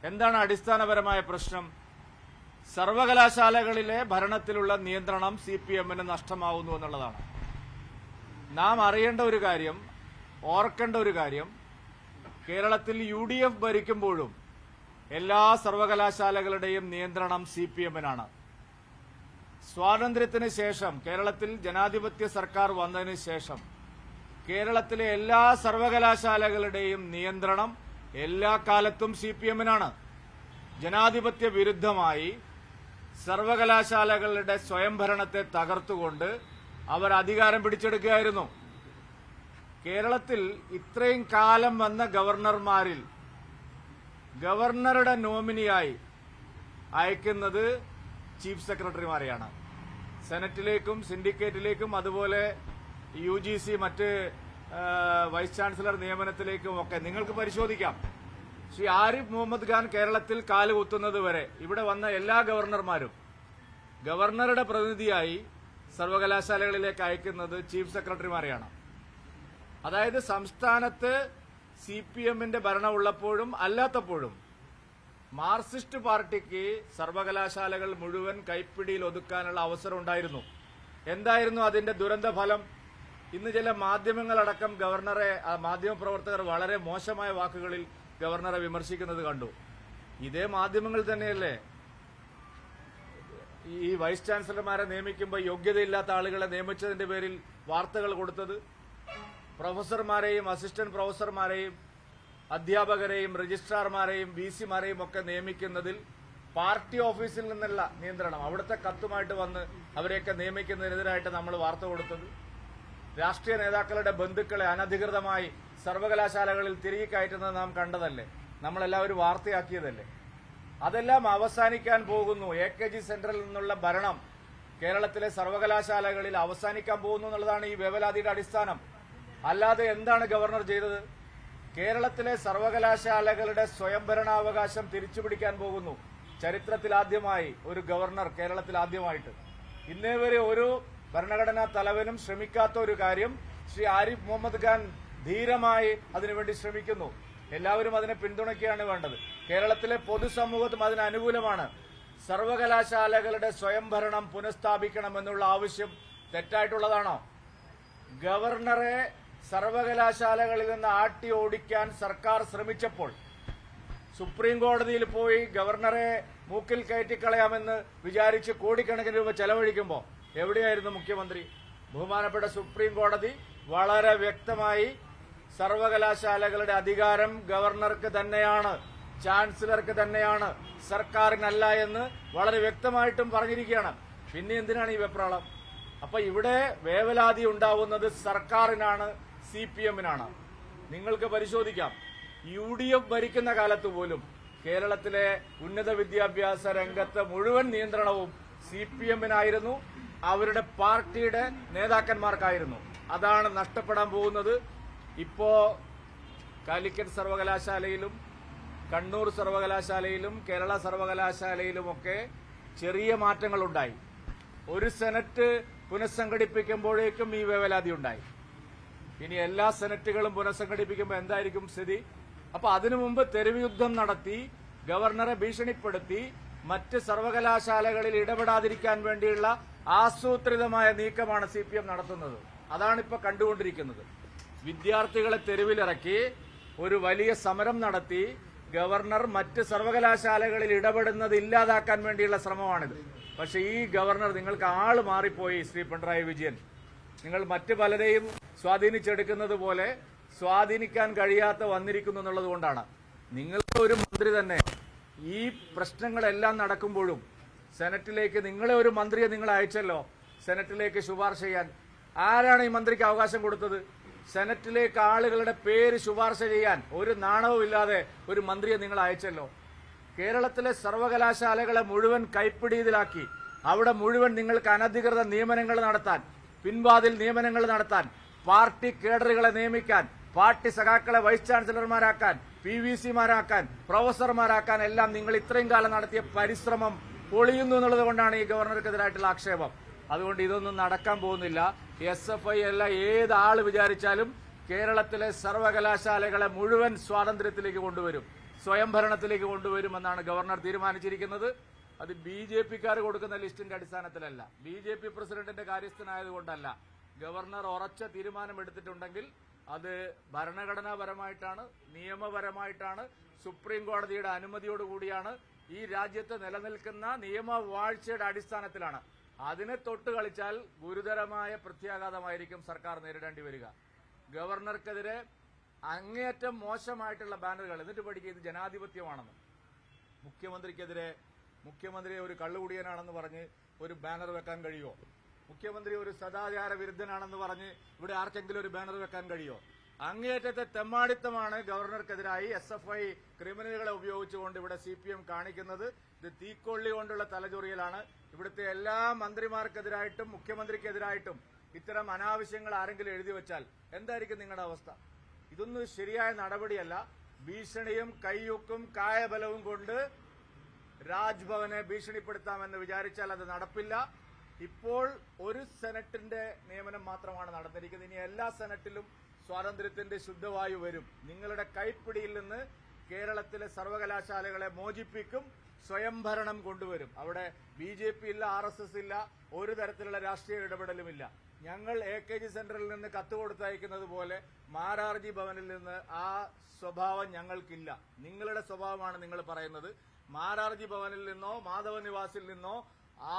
എന്താണ് അടിസ്ഥാനപരമായ പ്രശ്നം? സർവകലാശാലകളിലെ ഭരണത്തിലുള്ള നിയന്ത്രണം CPM-ന് നഷ്ടമാവുന്നു എന്നുള്ളതാണ്. നാം അറിയേണ്ട ഒരു കാര്യം, ഓർക്കേണ്ട ഒരു കാര്യം, കേരളത്തിൽ UDF ഭരിക്കുമ്പോഴും എല്ലാ സർവകലാശാലകളുടെയും നിയന്ത്രണം CPM-നാണ്. സ്വാതന്ത്ര്യത്തിന് ശേഷം കേരളത്തിൽ ജനാധിപത്യ സർക്കാർ വന്നതിന് ശേഷം കേരളത്തിലെ എല്ലാ സർവകലാശാലകളുടെയും നിയന്ത്രണം എല്ലാ കാലത്തും CPM-നാണ്. ജനാധിപത്യ വിരുദ്ധമായി സർവകലാശാലകളുടെ സ്വയംഭരണത്തെ തകർത്തുകൊണ്ട് അവർ അധികാരം പിടിച്ചെടുക്കുകയായിരുന്നു. കേരളത്തിൽ ഇത്രയും കാലം വന്ന ഗവർണർമാരിൽ ഗവർണറുടെ നോമിനിയായി അയക്കുന്നത് ചീഫ് സെക്രട്ടറിമാരെയാണ്. സെനറ്റിലേക്കും സിൻഡിക്കേറ്റിലേക്കും അതുപോലെ UGC മറ്റ് വൈസ് ചാൻസലർ നിയമനത്തിലേക്കും ഒക്കെ നിങ്ങൾക്ക് പരിശോധിക്കാം. ശ്രീ ആരിഫ് മുഹമ്മദ് ഖാൻ കേരളത്തിൽ കാലുകുത്തുന്നത് വരെ ഇവിടെ വന്ന എല്ലാ ഗവർണർമാരും ഗവർണറുടെ പ്രതിനിധിയായി സർവകലാശാലകളിലേക്ക് അയക്കുന്നത് ചീഫ് സെക്രട്ടറിമാരെയാണ്. അതായത് സംസ്ഥാനത്ത് CPM-ന്റെ ഭരണമുള്ളപ്പോഴും അല്ലാത്തപ്പോഴും മാർക്സിസ്റ്റ് പാർട്ടിക്ക് സർവകലാശാലകൾ മുഴുവൻ കൈപ്പിടിയിൽ ഒതുക്കാനുള്ള അവസരം ഉണ്ടായിരുന്നു. എന്തായിരുന്നു അതിന്റെ ദുരന്ത ഫലം? ഇന്ന് ചില മാധ്യമങ്ങളടക്കം ഗവർണറെ, മാധ്യമപ്രവർത്തകർ വളരെ മോശമായ വാക്കുകളിൽ ഗവർണറെ വിമർശിക്കുന്നത് കണ്ടു. ഇതേ മാധ്യമങ്ങൾ തന്നെയല്ലേ ഈ വൈസ് ചാൻസലർമാരെ നിയമിക്കുമ്പോൾ യോഗ്യതയില്ലാത്ത ആളുകളെ നിയമിച്ചതിന്റെ പേരിൽ വാർത്തകൾ കൊടുത്തത്? പ്രൊഫസർമാരെയും അസിസ്റ്റന്റ് പ്രൊഫസർമാരെയും അധ്യാപകരെയും രജിസ്ട്രാർമാരെയും VC-മാരെയും ഒക്കെ നിയമിക്കുന്നതിൽ പാർട്ടി ഓഫീസിൽ നിന്നുള്ള നിയന്ത്രണം, അവിടുത്തെ കത്തുമായിട്ട് വന്ന് അവരെയൊക്കെ നിയമിക്കുന്നതിനെതിരായിട്ട് നമ്മൾ വാർത്ത കൊടുത്തത്? രാഷ്ട്രീയ നേതാക്കളുടെ ബന്ധുക്കളെ അനധികൃതമായി സർവകലാശാലകളിൽ തിരികെ കയറ്റുന്നത് നാം കണ്ടതല്ലേ? നമ്മളെല്ലാവരും വാർത്തയാക്കിയതല്ലേ? അതെല്ലാം അവസാനിക്കാൻ പോകുന്നു. AKG സെന്ററിൽ നിന്നുള്ള ഭരണം കേരളത്തിലെ സർവകലാശാലകളിൽ അവസാനിക്കാൻ പോകുന്നു എന്നുള്ളതാണ് ഈ വേവലാതിയുടെ അടിസ്ഥാനം. അല്ലാതെ എന്താണ് ഗവർണർ ചെയ്തത്? കേരളത്തിലെ സർവകലാശാലകളുടെ സ്വയംഭരണാവകാശം തിരിച്ചുപിടിക്കാൻ പോകുന്നു. ചരിത്രത്തിലാദ്യമായി ഒരു ഗവർണർ, കേരളത്തിൽ ആദ്യമായിട്ട്. ഇന്നേ വരെ ഒരു ഭരണഘടനാ തലവനും ശ്രമിക്കാത്ത ഒരു കാര്യം ശ്രീ ആരിഫ് മുഹമ്മദ് ഖാൻ ധീരമായി അതിനുവേണ്ടി ശ്രമിക്കുന്നു. എല്ലാവരും അതിനെ പിന്തുണയ്ക്കുകയാണ് വേണ്ടത്. കേരളത്തിലെ പൊതുസമൂഹത്തും അതിന് അനുകൂലമാണ്. സർവകലാശാലകളുടെ സ്വയംഭരണം പുനഃസ്ഥാപിക്കണമെന്നുള്ള ആവശ്യം തെറ്റായിട്ടുള്ളതാണോ? ഗവർണറെ സർവകലാശാലകളിൽ നിന്ന് ആട്ടി ഓടിക്കാൻ സർക്കാർ ശ്രമിച്ചപ്പോൾ സുപ്രീം കോടതിയിൽ പോയി ഗവർണറെ മൂക്കിൽ കയറ്റിക്കളയാമെന്ന് വിചാരിച്ച് കോടിക്കണക്കിന് രൂപ ചെലവഴിക്കുമ്പോൾ എവിടെയായിരുന്നു മുഖ്യമന്ത്രി? ബഹുമാനപ്പെട്ട സുപ്രീം കോടതി വളരെ വ്യക്തമായി സർവകലാശാലകളുടെ അധികാരം ഗവർണർക്ക് തന്നെയാണ്, ചാൻസലർക്ക് തന്നെയാണ്, സർക്കാരിനല്ല എന്ന് വളരെ വ്യക്തമായിട്ടും പറഞ്ഞിരിക്കുകയാണ്. പിന്നെ എന്തിനാണ് ഈ വെപ്രാളം? അപ്പൊ ഇവിടെ വേവലാതി ഉണ്ടാവുന്നത് സർക്കാരിനാണ്, CPM-നാണ്. നിങ്ങൾക്ക് പരിശോധിക്കാം, UDF ഭരിക്കുന്ന കാലത്ത് പോലും കേരളത്തിലെ ഉന്നത വിദ്യാഭ്യാസ രംഗത്ത് മുഴുവൻ നിയന്ത്രണവും CPM-നായിരുന്നു, അവരുടെ പാർട്ടിയുടെ നേതാക്കന്മാർക്കായിരുന്നു. അതാണ് നഷ്ടപ്പെടാൻ പോകുന്നത്. ഇപ്പോ കാലിക്കറ്റ് സർവകലാശാലയിലും കണ്ണൂർ സർവകലാശാലയിലും കേരള സർവകലാശാലയിലുമൊക്കെ ചെറിയ മാറ്റങ്ങളുണ്ടായി. ഒരു സെനറ്റ് പുനഃസംഘടിപ്പിക്കുമ്പോഴേക്കും ഈ വേവലാതി ഉണ്ടായി. ഇനി എല്ലാ സെനറ്റുകളും പുനഃസംഘടിപ്പിക്കുമ്പോൾ എന്തായിരിക്കും സ്ഥിതി? അപ്പൊ അതിനു മുമ്പ് തെരുവ് യുദ്ധം നടത്തി ഗവർണറെ ഭീഷണിപ്പെടുത്തി മറ്റ് സർവകലാശാലകളിൽ ഇടപെടാതിരിക്കാൻ വേണ്ടിയുള്ള ആസൂത്രിതമായ നീക്കമാണ് CPM നടത്തുന്നത്. അതാണിപ്പോ കണ്ടുകൊണ്ടിരിക്കുന്നത്. വിദ്യാർത്ഥികളെ തെരുവിലിറക്കി ഒരു വലിയ സമരം നടത്തി ഗവർണർ മറ്റ് സർവകലാശാലകളിൽ ഇടപെടുന്നത് ഇല്ലാതാക്കാൻ വേണ്ടിയുള്ള ശ്രമമാണിത്. പക്ഷെ ഈ ഗവർണർ, നിങ്ങൾക്ക് ആള് മാറിപ്പോയി ശ്രീ പിണറായി വിജയൻ. നിങ്ങൾ മറ്റ് പലരെയും സ്വാധീനിച്ചെടുക്കുന്നത് പോലെ സ്വാധീനിക്കാൻ കഴിയാത്ത വന്നിരിക്കുന്നു എന്നുള്ളത് കൊണ്ടാണ്. നിങ്ങൾക്ക് ഒരു മന്ത്രി തന്നെ ഈ പ്രശ്നങ്ങളെല്ലാം നടക്കുമ്പോഴും സെനറ്റിലേക്ക് നിങ്ങളെ ഒരു മന്ത്രിയെ നിങ്ങൾ അയച്ചല്ലോ സെനറ്റിലേക്ക് ശുപാർശ ചെയ്യാൻ. ആരാണ് ഈ മന്ത്രിക്ക് അവകാശം കൊടുത്തത്? സെനറ്റിലേക്ക് ആളുകളുടെ പേര് ശുപാർശ ചെയ്യാൻ ഒരു നാണവും ഇല്ലാതെ ഒരു മന്ത്രിയെ നിങ്ങൾ അയച്ചല്ലോ. കേരളത്തിലെ സർവകലാശാലകളെ മുഴുവൻ കൈപ്പിടിയിലാക്കി അവിടെ മുഴുവൻ നിങ്ങൾക്ക് അനധികൃത നിയമനങ്ങൾ നടത്താൻ, പിൻവാതിൽ നിയമനങ്ങൾ നടത്താൻ, പാർട്ടി കേഡറുകളെ നിയമിക്കാൻ, പാർട്ടി സഖാക്കളെ വൈസ് ചാൻസലർമാരാക്കാൻ, PVC-മാരാക്കാൻ, പ്രൊഫസർമാരാക്കാൻ എല്ലാം നിങ്ങൾ ഇത്രയും കാലം നടത്തിയ പരിശ്രമം പൊളിയുന്നു എന്നുള്ളത് കൊണ്ടാണ് ഈ ഗവർണർക്കെതിരായിട്ടുള്ള ആക്ഷേപം. അതുകൊണ്ട് ഇതൊന്നും നടക്കാൻ പോകുന്നില്ല. SFI അല്ല ഏത് ആള് വിചാരിച്ചാലും കേരളത്തിലെ സർവകലാശാലകളെ മുഴുവൻ സ്വാതന്ത്ര്യത്തിലേക്ക് കൊണ്ടുവരും. സ്വയംഭരണത്തിലേക്ക് കൊണ്ടുവരുമെന്നാണ് ഗവർണർ തീരുമാനിച്ചിരിക്കുന്നത്. അത് BJP-ക്കാർ കൊടുക്കുന്ന ലിസ്റ്റിന്റെ അടിസ്ഥാനത്തിലല്ല, BJP പ്രസിഡന്റിന്റെ കാര്യസ്ഥനായതുകൊണ്ടല്ല. ഗവർണർ ഉറച്ച തീരുമാനമെടുത്തിട്ടുണ്ടെങ്കിൽ അത് ഭരണഘടനാപരമായിട്ടാണ്, നിയമപരമായിട്ടാണ്, സുപ്രീം കോടതിയുടെ അനുമതിയോടുകൂടിയാണ്, ഈ രാജ്യത്ത് നിലനിൽക്കുന്ന നിയമവാഴ്ചയുടെ അടിസ്ഥാനത്തിലാണ്. അതിനെ തൊട്ട് കളിച്ചാൽ ഗുരുതരമായ പ്രത്യാഘാതമായിരിക്കും സർക്കാർ നേരിടേണ്ടി വരിക. ഗവർണർക്കെതിരെ അങ്ങേയറ്റം മോശമായിട്ടുള്ള ബാനറുകൾ, എന്നിട്ട് പഠിക്കുക ഇത് ജനാധിപത്യമാണെന്ന്. മുഖ്യമന്ത്രിക്കെതിരെ മുഖ്യമന്ത്രി ഒരു കള്ളുകുടിയനാണെന്ന് പറഞ്ഞ് ഒരു ബാനർ വെക്കാൻ കഴിയുമോ? മുഖ്യമന്ത്രി ഒരു സദാചാര വിരുദ്ധനാണെന്ന് പറഞ്ഞ് ഇവിടെ ആർക്കെങ്കിലും ഒരു ബാനർ വെക്കാൻ കഴിയുമോ? അങ്ങേയറ്റത്തെ തെമ്മാടിത്തമാണ് ഗവർണർക്കെതിരായി SFI ക്രിമിനലുകളെ ഉപയോഗിച്ചുകൊണ്ട് ഇവിടെ CPM കാണിക്കുന്നത്. ഇത് തീക്കൊള്ളി കൊണ്ടുള്ള തലചൊറിയലാണ്. ഇവിടുത്തെ എല്ലാ മന്ത്രിമാർക്കെതിരായിട്ടും മുഖ്യമന്ത്രിക്കെതിരായിട്ടും ഇത്തരം അനാവശ്യങ്ങൾ ആരെങ്കിലും എഴുതി വെച്ചാൽ എന്തായിരിക്കും നിങ്ങളുടെ അവസ്ഥ? ഇതൊന്നും ശരിയായ നടപടിയല്ല. ഭീഷണിയും കയ്യൂക്കും കായബലവും കൊണ്ട് രാജ്ഭവനെ ഭീഷണിപ്പെടുത്താമെന്ന് വിചാരിച്ചാൽ അത് നടപ്പില്ല. ഇപ്പോൾ ഒരു സെനറ്റിന്റെ നിയമനം മാത്രമാണ് നടന്നിരിക്കുന്നത്. ഇനി എല്ലാ സെനറ്റിലും സ്വാതന്ത്ര്യത്തിന്റെ ശുദ്ധവായു വരും. നിങ്ങളുടെ കൈപ്പിടിയിൽ നിന്ന് കേരളത്തിലെ സർവകലാശാലകളെ മോചിപ്പിക്കും, സ്വയംഭരണം കൊണ്ടുവരും. അവിടെ BJP ഇല്ല, RSS ഇല്ല, ഒരു തരത്തിലുള്ള രാഷ്ട്രീയ ഇടപെടലുമില്ല. ഞങ്ങൾ AKG സെന്ററിൽ നിന്ന് കത്ത് കൊടുത്തയക്കുന്നത് പോലെ മാരാർജി ഭവനിൽ നിന്ന് ആ സ്വഭാവം ഞങ്ങൾക്കില്ല. നിങ്ങളുടെ സ്വഭാവമാണ് നിങ്ങൾ പറയുന്നത്. മാരാർജി ഭവനിൽ നിന്നോ മാധവ നിവാസിൽ നിന്നോ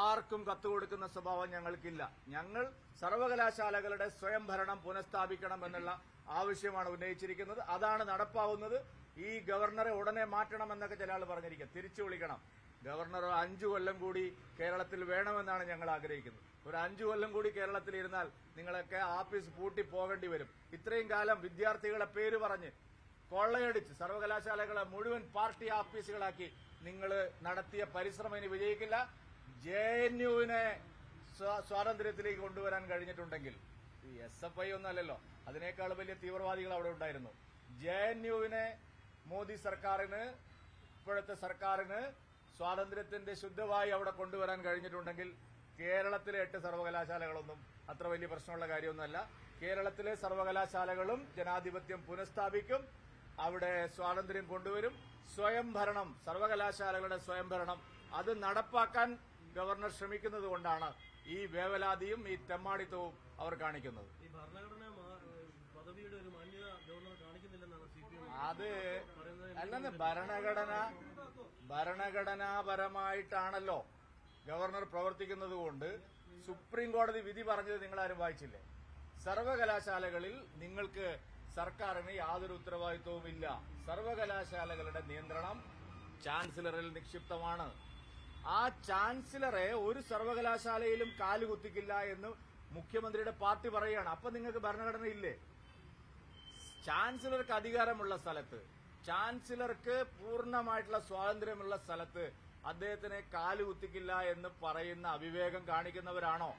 ആർക്കും കത്ത് കൊടുക്കുന്ന സ്വഭാവം ഞങ്ങൾക്കില്ല. ഞങ്ങൾ സർവകലാശാലകളുടെ സ്വയംഭരണം പുനഃസ്ഥാപിക്കണം എന്നുള്ള ആവശ്യമാണ് ഉന്നയിച്ചിരിക്കുന്നത്. അതാണ് നടപ്പാവുന്നത്. ഈ ഗവർണറെ ഉടനെ മാറ്റണമെന്നൊക്കെ ചില ആൾ പറഞ്ഞിരിക്കുക. തിരിച്ചു വിളിക്കണം. ഗവർണർ 5 കൊല്ലം കൂടി കേരളത്തിൽ വേണമെന്നാണ് ഞങ്ങൾ ആഗ്രഹിക്കുന്നത്. ഒരു 5 കൊല്ലം കൂടി കേരളത്തിൽ ഇരുന്നാൽ നിങ്ങളൊക്കെ ആഫീസ് പൂട്ടി പോകേണ്ടി വരും. ഇത്രയും കാലം വിദ്യാർത്ഥികളെ പേര് പറഞ്ഞ് കൊള്ളയടിച്ച് സർവകലാശാലകളെ മുഴുവൻ പാർട്ടി ആഫീസുകളാക്കി നിങ്ങൾ നടത്തിയ പരിശ്രമം ഇനി വിജയിക്കില്ല. JNUവിനെ സ്വാതന്ത്ര്യത്തിലേക്ക് കൊണ്ടുവരാൻ കഴിഞ്ഞിട്ടുണ്ടെങ്കിൽ, ഈ SFI ഒന്നല്ലല്ലോ, അതിനേക്കാൾ വലിയ തീവ്രവാദികൾ അവിടെ ഉണ്ടായിരുന്നു. JNUവിനെ മോദി സർക്കാരിന്, ഇപ്പോഴത്തെ സർക്കാരിന് സ്വാതന്ത്ര്യത്തിന്റെ ശുദ്ധവായു അവിടെ കൊണ്ടുവരാൻ കഴിഞ്ഞിട്ടുണ്ടെങ്കിൽ കേരളത്തിലെ 8 സർവകലാശാലകളൊന്നും അത്ര വലിയ പ്രശ്നമുള്ള കാര്യമൊന്നുമല്ല. കേരളത്തിലെ സർവകലാശാലകളും ജനാധിപത്യം പുനഃസ്ഥാപിക്കും, അവിടെ സ്വാതന്ത്ര്യം കൊണ്ടുവരും. സ്വയംഭരണം, സർവകലാശാലകളുടെ സ്വയംഭരണം അത് നടപ്പാക്കാൻ ഗവർണർ ശ്രമിക്കുന്നത് കൊണ്ടാണ് ഈ വേവലാതിയും ഈ തെമ്മാടിത്തവും അവർ കാണിക്കുന്നത്. അത് അല്ലെന്ന് ഭരണഘടനാപരമായിട്ടാണല്ലോ ഗവർണർ പ്രവർത്തിക്കുന്നത് കൊണ്ട് സുപ്രീം കോടതി വിധി പറഞ്ഞത് നിങ്ങളാരും വായിച്ചില്ലേ? സർവകലാശാലകളിൽ നിങ്ങൾക്ക് സർക്കാരിന് യാതൊരു ഉത്തരവാദിത്വവുമില്ല. സർവകലാശാലകളുടെ നിയന്ത്രണം ചാൻസലറിൽ നിക്ഷിപ്തമാണ്. ആ ചാൻസലറെ ഒരു സർവകലാശാലയിലും കാലുകുത്തിക്കില്ല എന്ന് മുഖ്യമന്ത്രിയുടെ പാർട്ടി പറയുകയാണ്. അപ്പൊ നിങ്ങൾക്ക് ഭരണഘടനയില്ലേ? ചാൻസലർക്ക് അധികാരമുള്ള സ്ഥലത്ത്, ചാൻസലർക്ക് പൂർണ്ണമായിട്ടുള്ള സ്വാതന്ത്ര്യമുള്ള സ്ഥലത്ത് അദ്ദേഹത്തിനെ കാലുകുത്തിക്കില്ല എന്ന് പറയുന്ന അവിവേകം കാണിക്കുന്നവരാണോ?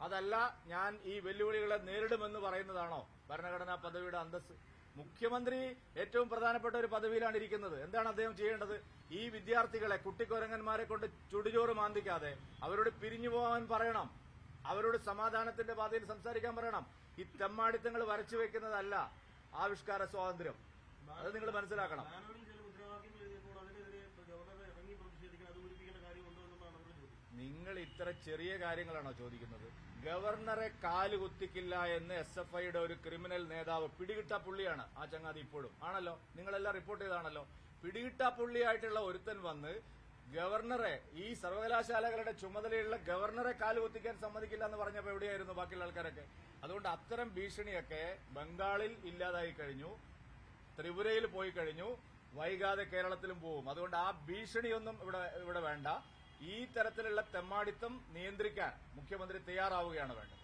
അതല്ല ഞാൻ ഈ വെല്ലുവിളികളെ നേരിടുമെന്ന് പറയുന്നതാണോ ഭരണഘടനാ പദവിയുടെ അന്തസ്സ്? മുഖ്യമന്ത്രി ഏറ്റവും പ്രധാനപ്പെട്ട ഒരു പദവിയിലാണ് ഇരിക്കുന്നത്. എന്താണ് അദ്ദേഹം ചെയ്യേണ്ടത്? ഈ വിദ്യാർത്ഥികളെ, കുട്ടിക്കൊരങ്ങന്മാരെ കൊണ്ട് ചുടുചോറ് മാന്തിക്കാതെ അവരോട് പിരിഞ്ഞു പോകാൻ പറയണം. അവരോട് സമാധാനത്തിന്റെ പാതയിൽ സംസാരിക്കാൻ പറയണം. ഈ തെമ്മാടിത്തങ്ങൾ വരച്ചു വെക്കുന്നതല്ല ആവിഷ്കാര സ്വാതന്ത്ര്യം. അത് നിങ്ങൾ മനസ്സിലാക്കണം. നിങ്ങൾ ഇത്ര ചെറിയ കാര്യങ്ങളാണോ ചോദിക്കുന്നത്? ഗവർണറെ കാലുകുത്തിക്കില്ല എന്ന് SFIയുടെ ഒരു ക്രിമിനൽ നേതാവ്, പിടികിട്ടാപ്പുള്ളിയാണ് ആ ചങ്ങാതി ഇപ്പോഴും, ആണല്ലോ, നിങ്ങളെല്ലാം റിപ്പോർട്ട് ചെയ്താണല്ലോ. പിടികിട്ടാപ്പുള്ളിയായിട്ടുള്ള ഒരുത്തൻ വന്ന് ഗവർണറെ, ഈ സർവകലാശാലകളുടെ ചുമതലയുള്ള ഗവർണറെ കാലുകുത്തിക്കാൻ സമ്മതിക്കില്ല എന്ന് പറഞ്ഞപ്പോൾ എവിടെയായിരുന്നു ബാക്കിയുള്ള ആൾക്കാരൊക്കെ? അതുകൊണ്ട് അത്തരം ഭീഷണിയൊക്കെ ബംഗാളിൽ ഇല്ലാതായി കഴിഞ്ഞു, ത്രിപുരയിൽ പോയി കഴിഞ്ഞു, വൈകാതെ കേരളത്തിലും പോവും. അതുകൊണ്ട് ആ ഭീഷണിയൊന്നും ഇവിടെ വേണ്ട. ഈ തരത്തിലുള്ള തെമ്മാടിത്തം നിയന്ത്രിക്കാൻ മുഖ്യമന്ത്രി തയ്യാറാവുകയാണ് വേണ്ടത്.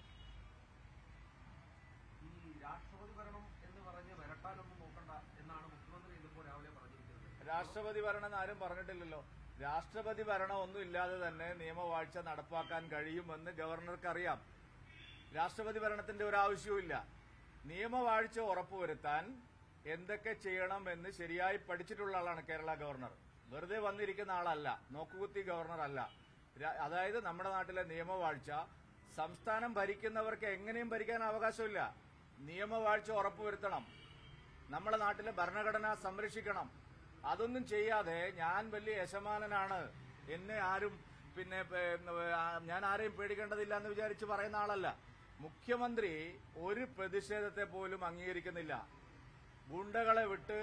ഈ രാഷ്ട്രപതി ഭരണം എന്ന് പറഞ്ഞ് വരട്ടാനൊന്നും നോക്കണ്ട എന്നാണ് മുഖ്യമന്ത്രി ഇതിപ്പോൾ രാവിലെ പറഞ്ഞിരിക്കുന്നത്. രാഷ്ട്രപതി ഭരണം ആരും പറഞ്ഞിട്ടില്ലല്ലോ. രാഷ്ട്രപതി ഭരണം ഒന്നും ഇല്ലാതെ തന്നെ നിയമവാഴ്ച നടപ്പാക്കാൻ കഴിയുമെന്ന് ഗവർണർക്ക് അറിയാം. രാഷ്ട്രപതി ഭരണത്തിന്റെ ഒരു ആവശ്യവുമില്ല. നിയമവാഴ്ച ഉറപ്പുവരുത്താൻ എന്തൊക്കെ ചെയ്യണമെന്ന് ശരിയായി പഠിച്ചിട്ടുള്ള ആളാണ് കേരള ഗവർണർ. വെറുതെ വന്നിരിക്കുന്ന ആളല്ല, നോക്കുകുത്തി ഗവർണർ അല്ല. അതായത് നമ്മുടെ നാട്ടിലെ നിയമവാഴ്ച സംസ്ഥാനം ഭരിക്കുന്നവർക്ക് എങ്ങനെയും ഭരിക്കാൻ അവകാശമില്ല. നിയമവാഴ്ച ഉറപ്പുവരുത്തണം, നമ്മുടെ നാട്ടിലെ ഭരണഘടന സംരക്ഷിക്കണം. അതൊന്നും ചെയ്യാതെ ഞാൻ വലിയ യശമാനനാണ്, എന്നെ ആരും പിന്നെ ഞാൻ ആരെയും പേടിക്കേണ്ടതില്ല എന്ന് വിചാരിച്ച് പറയുന്ന ആളല്ല. മുഖ്യമന്ത്രി ഒരു പ്രതിഷേധത്തെ പോലും അംഗീകരിക്കുന്നില്ല. ഗുണ്ടകളെ വിട്ട്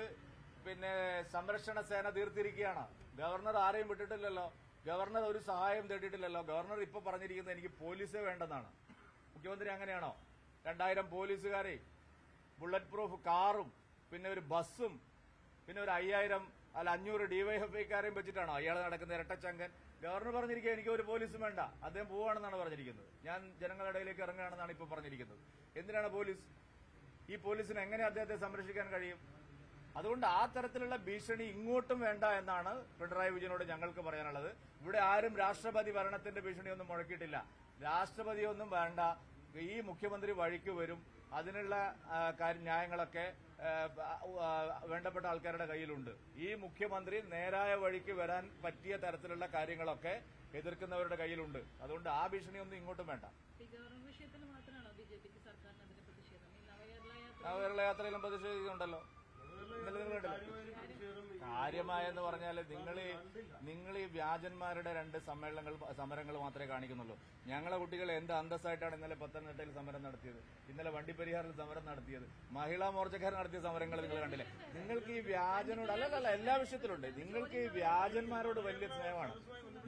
പിന്നെ സംരക്ഷണ സേന തീർത്തിരിക്കുകയാണ്. ഗവർണർ ആരെയും വിട്ടിട്ടില്ലല്ലോ, ഗവർണർ ഒരു സഹായം തേടിയിട്ടില്ലല്ലോ. ഗവർണർ ഇപ്പൊ പറഞ്ഞിരിക്കുന്നത് എനിക്ക് പോലീസേ വേണ്ടെന്നാണ്. മുഖ്യമന്ത്രി അങ്ങനെയാണോ? 2000 പോലീസുകാരെ, ബുള്ളറ്റ് പ്രൂഫ് കാറും പിന്നെ ഒരു ബസ്സും പിന്നെ ഒരു 500 ഡിവൈഎഫ്ഐക്കാരെയും വെച്ചിട്ടാണോ അയാൾ നടക്കുന്ന ഇരട്ടച്ചങ്കൻ? ഗവർണർ പറഞ്ഞിരിക്കുക എനിക്ക് ഒരു പോലീസും വേണ്ട, അദ്ദേഹം പോവാണെന്നാണ് പറഞ്ഞിരിക്കുന്നത്. ഞാൻ ജനങ്ങളുടെ ഇടയിലേക്ക് ഇറങ്ങുകയാണെന്നാണ് ഇപ്പോൾ പറഞ്ഞിരിക്കുന്നത്. എന്തിനാണ് പോലീസ്? ഈ പോലീസിന് എങ്ങനെ അദ്ദേഹത്തെ സംരക്ഷിക്കാൻ കഴിയും? അതുകൊണ്ട് ആ തരത്തിലുള്ള ഭീഷണി ഇങ്ങോട്ടും വേണ്ട എന്നാണ് പിണറായി വിജയനോട് ഞങ്ങൾക്ക് പറയാനുള്ളത്. ഇവിടെ ആരും രാഷ്ട്രപതി ഭരണത്തിന്റെ ഭീഷണിയൊന്നും മുഴക്കിയിട്ടില്ല. രാഷ്ട്രപതിയൊന്നും വേണ്ട, ഈ മുഖ്യമന്ത്രി വഴിക്ക് വരും. അതിനുള്ള ന്യായങ്ങളൊക്കെ വേണ്ടപ്പെട്ട ആൾക്കാരുടെ കയ്യിലുണ്ട്. ഈ മുഖ്യമന്ത്രി നേരായ വഴിക്ക് വരാൻ പറ്റിയ തരത്തിലുള്ള കാര്യങ്ങളൊക്കെ എതിർക്കുന്നവരുടെ കയ്യിലുണ്ട്. അതുകൊണ്ട് ആ ഭീഷണിയൊന്നും ഇങ്ങോട്ടും വേണ്ട. നവകേരള യാത്രയിലും പ്രതിഷേധിക്കുന്നുണ്ടല്ലോ. ഇന്നലെ നിങ്ങൾ കണ്ടല്ലോ. കാര്യമായെന്ന് പറഞ്ഞാൽ നിങ്ങൾ ഈ വ്യാജന്മാരുടെ 2 സമരങ്ങൾ മാത്രമേ കാണിക്കുന്നുള്ളൂ. ഞങ്ങളെ കുട്ടികൾ എന്ത് അന്തസ്സായിട്ടാണ് ഇന്നലെ പത്തനംതിട്ടയിൽ സമരം നടത്തിയത്, ഇന്നലെ വണ്ടിപ്പെരിയാറിൽ സമരം നടത്തിയത്, മഹിളാ മോർച്ചക്കാർ നടത്തിയ സമരങ്ങൾ നിങ്ങൾ കണ്ടില്ലേ? നിങ്ങൾക്ക് ഈ വ്യാജനോട് അല്ലല്ല എല്ലാ വിഷയത്തിലുണ്ട്. നിങ്ങൾക്ക് ഈ വ്യാജന്മാരോട് വലിയ സ്നേഹമാണ്.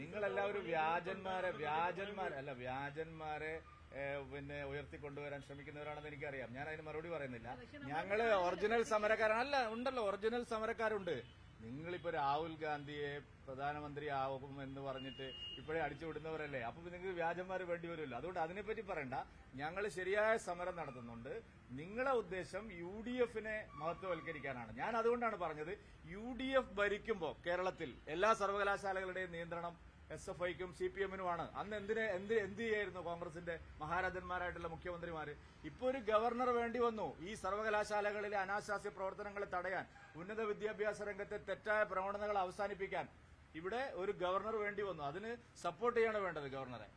നിങ്ങളെല്ലാവരും വ്യാജന്മാരെ പിന്നെ ഉയർത്തിക്കൊണ്ടുവരാൻ ശ്രമിക്കുന്നവരാണെന്ന് എനിക്കറിയാം. ഞാൻ അതിന് മറുപടി പറയുന്നില്ല. ഞങ്ങള് ഒറിജിനൽ സമരക്കാരാണ്. അല്ല, ഉണ്ടല്ലോ, ഒറിജിനൽ സമരക്കാരുണ്ട്. നിങ്ങളിപ്പോ രാഹുൽ ഗാന്ധിയെ പ്രധാനമന്ത്രി ആവും എന്ന് പറഞ്ഞിട്ട് ഇപ്പോഴേ അടിച്ചുവിടുന്നവരല്ലേ? അപ്പൊ നിങ്ങൾക്ക് വ്യാജന്മാർ വേണ്ടി വരുമല്ലോ. അതുകൊണ്ട് അതിനെപ്പറ്റി പറയണ്ട. ഞങ്ങൾ ശരിയായ സമരം നടത്തുന്നുണ്ട്. നിങ്ങളെ ഉദ്ദേശം UDFനെ മഹത്വവൽക്കരിക്കാനാണ്. ഞാൻ അതുകൊണ്ടാണ് പറഞ്ഞത്, UDF ഭരിക്കുമ്പോൾ കേരളത്തിൽ എല്ലാ സർവകലാശാലകളുടെയും നിയന്ത്രണം SFIക്കും CPMനുമാണ്. അന്ന് എന്ത് ചെയ്യായിരുന്നു കോൺഗ്രസിന്റെ മഹാരാജന്മാരായിട്ടുള്ള മുഖ്യമന്ത്രിമാര്? ഇപ്പൊ ഒരു ഗവർണർ വേണ്ടി വന്നു ഈ സർവകലാശാലകളിലെ അനാശാസ്യ പ്രവർത്തനങ്ങളെ തടയാൻ, ഉന്നത വിദ്യാഭ്യാസ രംഗത്തെ തെറ്റായ പ്രവണതകൾ അവസാനിപ്പിക്കാൻ ഇവിടെ ഒരു ഗവർണർ വേണ്ടി വന്നു. അതിന് സപ്പോർട്ട് ചെയ്യാണ് വേണ്ടത് ഗവർണറെ.